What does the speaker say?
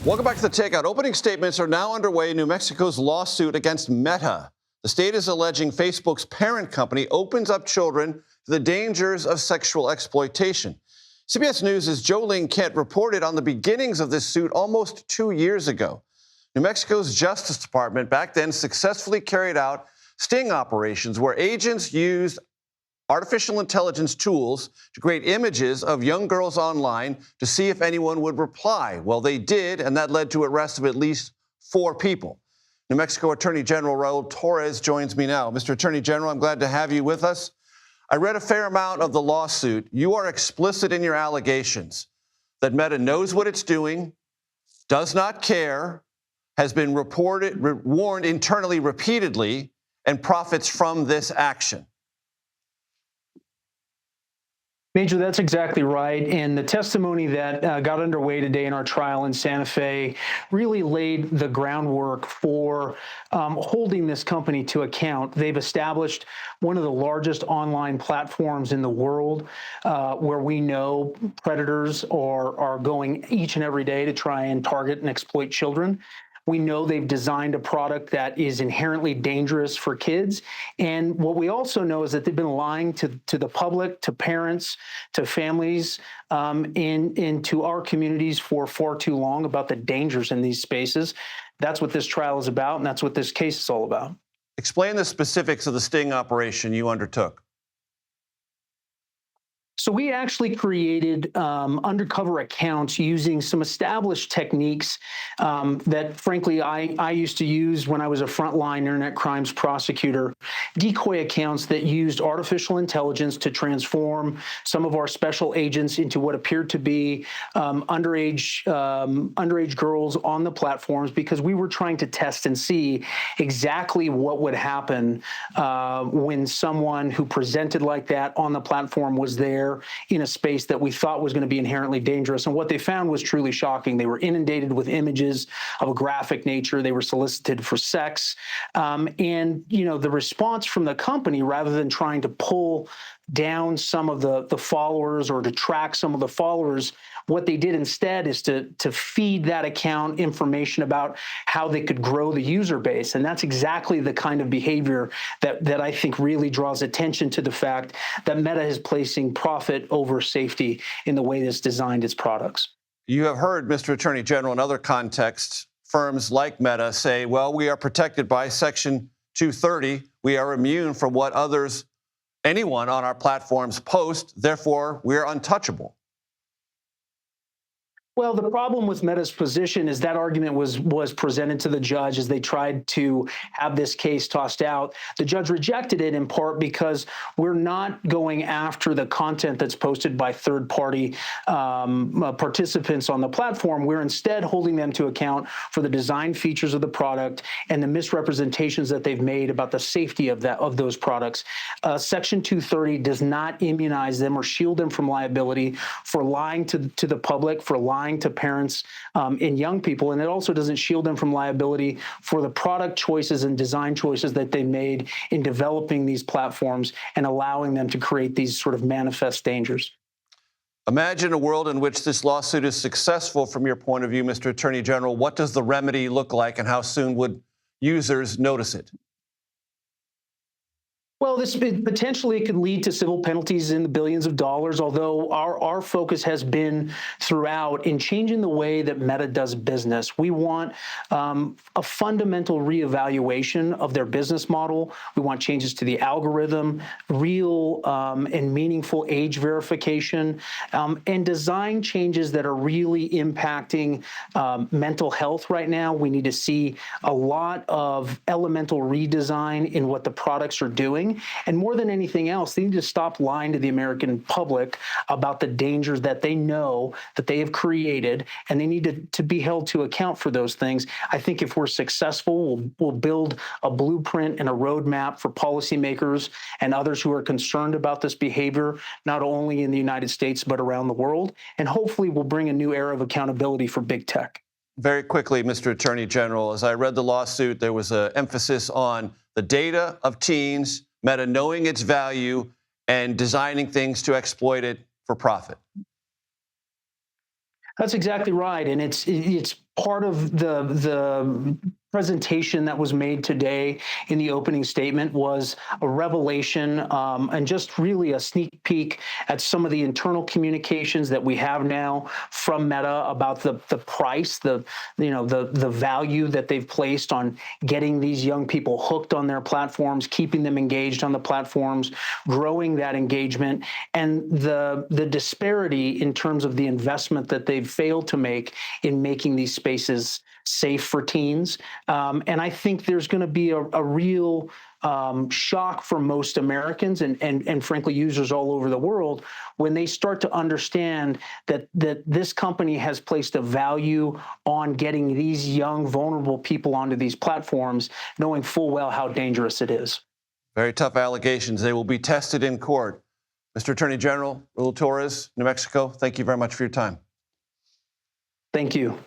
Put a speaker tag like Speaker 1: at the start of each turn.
Speaker 1: Welcome back to The Takeout. Opening statements are now underway in New Mexico's lawsuit against Meta. The state is alleging Facebook's parent company opens up children to the dangers of sexual exploitation. CBS News' Jolene Kent reported on the beginnings of this suit almost 2 years ago. New Mexico's Justice Department back then successfully carried out sting operations where agents used artificial intelligence tools to create images of young girls online to see if anyone would reply. Well, they did, and that led to arrest of at least 4 people. New Mexico Attorney General Raul Torres joins me now. Mr. Attorney General, I'm glad to have you with us. I read a fair amount of the lawsuit. You are explicit in your allegations that Meta knows what it's doing, does not care, has been warned internally repeatedly, and profits from this action.
Speaker 2: Major, that's exactly right. And the testimony that got underway today in our trial in Santa Fe really laid the groundwork for holding this company to account. They've established one of the largest online platforms in the world where we know predators are going each and every day to try and target and exploit children. We know they've designed a product that is inherently dangerous for kids. And what we also know is that they've been lying to the public, to parents, to families, and to our communities for far too long about the dangers in these spaces. That's what this trial is about, and that's what this case is all about.
Speaker 1: Explain the specifics of the sting operation you undertook.
Speaker 2: So we actually created undercover accounts using some established techniques that, frankly, I used to use when I was a frontline internet crimes prosecutor. Decoy accounts that used artificial intelligence to transform some of our special agents into what appeared to be underage girls on the platforms, because we were trying to test and see exactly what would happen when someone who presented like that on the platform was there in a space that we thought was going to be inherently dangerous. And what they found was truly shocking. They were inundated with images of a graphic nature. They were solicited for sex. And, the response from the company, rather than trying to pull down some of the followers or to track some of the followers, what they did instead is to feed that account information about how they could grow the user base. And that's exactly the kind of behavior that I think really draws attention to the fact that Meta is placing profit over safety in the way it's designed its products.
Speaker 1: You have heard, Mr. Attorney General, in other contexts, firms like Meta say, well, we are protected by Section 230. We are immune from what anyone on our platforms post. Therefore, we're untouchable.
Speaker 2: Well, the problem with Meta's position is that argument was presented to the judge as they tried to have this case tossed out. The judge rejected it in part because we're not going after the content that's posted by third-party participants on the platform. We're instead holding them to account for the design features of the product and the misrepresentations that they've made about the safety of those products. Section 230 does not immunize them or shield them from liability for lying to the public, for lying to parents and young people, and it also doesn't shield them from liability for the product choices and design choices that they made in developing these platforms and allowing them to create these sort of manifest dangers.
Speaker 1: Imagine a world in which this lawsuit is successful from your point of view, Mr. Attorney General. What does the remedy look like, and how soon would users notice it?
Speaker 2: Well, this potentially could lead to civil penalties in the billions of dollars, although our focus has been throughout in changing the way that Meta does business. We want a fundamental reevaluation of their business model. We want changes to the algorithm, real and meaningful age verification, and design changes that are really impacting mental health right now. We need to see a lot of elemental redesign in what the products are doing. And more than anything else, they need to stop lying to the American public about the dangers that they know that they have created, and they need to be held to account for those things. I think if we're successful, we'll build a blueprint and a roadmap for policymakers and others who are concerned about this behavior, not only in the United States, but around the world. And hopefully we'll bring a new era of accountability for big tech.
Speaker 1: Very quickly, Mr. Attorney General, as I read the lawsuit, there was an emphasis on the data of teens, Meta knowing its value, and designing things to exploit it for profit.
Speaker 2: That's exactly right, and it's part of the presentation that was made today in the opening statement was a revelation and just really a sneak peek at some of the internal communications that we have now from Meta about the price, the value that they've placed on getting these young people hooked on their platforms, keeping them engaged on the platforms, growing that engagement, and the disparity in terms of the investment that they've failed to make in making these spaces safe for teens. And I think there's going to be a real shock for most Americans and frankly users all over the world when they start to understand that this company has placed a value on getting these young, vulnerable people onto these platforms, knowing full well how dangerous it is.
Speaker 1: Very tough allegations. They will be tested in court. Mr. Attorney General Raul Torres, New Mexico, thank you very much for your time.
Speaker 2: Thank you.